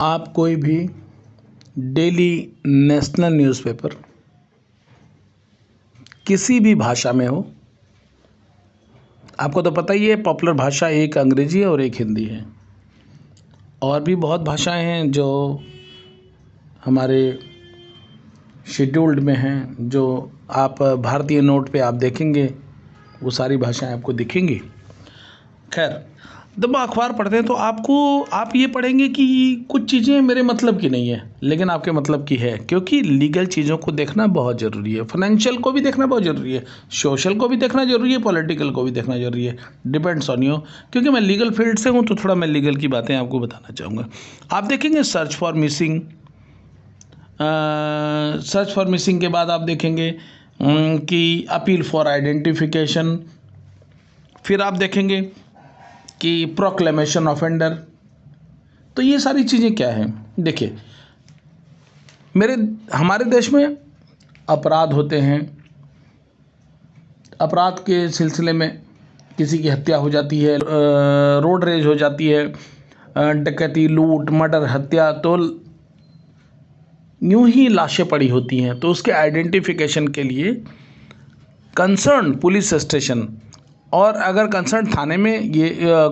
आप कोई भी डेली नेशनल न्यूज़पेपर किसी भी भाषा में हो, आपको तो पता ही है पॉपुलर भाषा एक अंग्रेजी है और एक हिंदी है। और भी बहुत भाषाएं हैं जो हमारे शेड्यूल्ड में हैं, जो आप भारतीय नोट पे आप देखेंगे वो सारी भाषाएं आपको दिखेंगी। खैर, जब अखबार पढ़ते हैं तो आप ये पढ़ेंगे कि कुछ चीज़ें मेरे मतलब की नहीं है लेकिन आपके मतलब की है, क्योंकि लीगल चीज़ों को देखना बहुत ज़रूरी है, फाइनेंशियल को भी देखना बहुत ज़रूरी है, सोशल को भी देखना ज़रूरी है, पॉलिटिकल को भी देखना ज़रूरी है। डिपेंड्स ऑन यू, क्योंकि मैं लीगल फील्ड से हूँ तो थोड़ा मैं लीगल की बातें आपको बताना चाहूँगा। आप देखेंगे सर्च फॉर मिसिंग के बाद आप देखेंगे कि अपील फॉर आइडेंटिफिकेशन, फिर आप देखेंगे कि प्रोक्लेमेशन ऑफेंडर। तो ये सारी चीज़ें क्या हैं? देखिए, हमारे देश में अपराध होते हैं, अपराध के सिलसिले में किसी की हत्या हो जाती है, रोड रेज हो जाती है, डकैती, लूट, मर्डर, हत्या, तो यूं ही लाशें पड़ी होती हैं। तो उसके आइडेंटिफिकेशन के लिए कंसर्न पुलिस स्टेशन, और अगर कंसर्न थाने में ये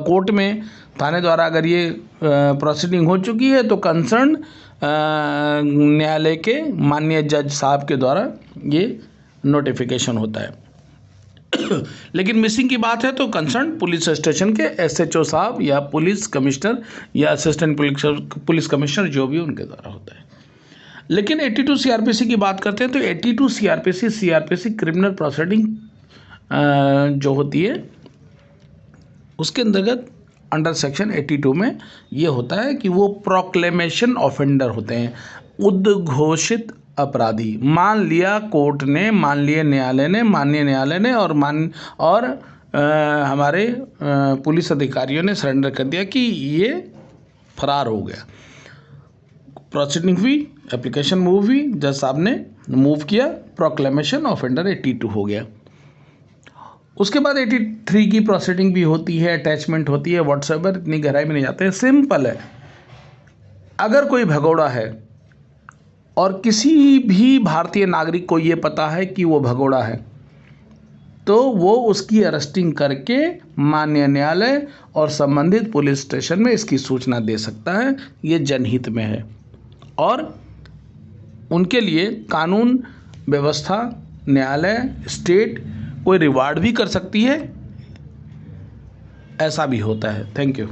कोर्ट में थाने द्वारा अगर ये प्रोसीडिंग हो चुकी है तो कंसर्न न्यायालय के माननीय जज साहब के द्वारा ये नोटिफिकेशन होता है। लेकिन मिसिंग की बात है तो कंसर्न पुलिस स्टेशन के एसएचओ साहब या पुलिस कमिश्नर या असिस्टेंट पुलिस कमिश्नर जो भी उनके द्वारा होता है। लेकिन 82 सीआरपीसी की बात करते हैं तो 82 सीआरपीसी क्रिमिनल प्रोसीडिंग जो होती है उसके अंतर्गत अंडर सेक्शन 82 में ये होता है कि वो प्रोक्लेमेशन ऑफेंडर होते हैं, उद्घोषित अपराधी। मान लिया कोर्ट ने, मान लिया न्यायालय ने, माननीय न्यायालय ने और हमारे पुलिस अधिकारियों ने सरेंडर कर दिया कि ये फरार हो गया, प्रोसीडिंग हुई, एप्लीकेशन मूव हुई, जज साहब ने मूव किया, प्रोक्लेमेशन ऑफेंडर 82 हो गया। उसके बाद 83 की प्रोसीडिंग भी होती है, अटैचमेंट होती है, व्हाट्सएवर, इतनी गहराई में नहीं जाते हैं, सिंपल है। अगर कोई भगोड़ा है और किसी भी भारतीय नागरिक को ये पता है कि वो भगोड़ा है तो वो उसकी अरेस्टिंग करके माननीय न्यायालय और संबंधित पुलिस स्टेशन में इसकी सूचना दे सकता है। ये जनहित में है और उनके लिए कानून व्यवस्था, न्यायालय, स्टेट कोई रिवार्ड भी कर सकती है, ऐसा भी होता है। Thank you.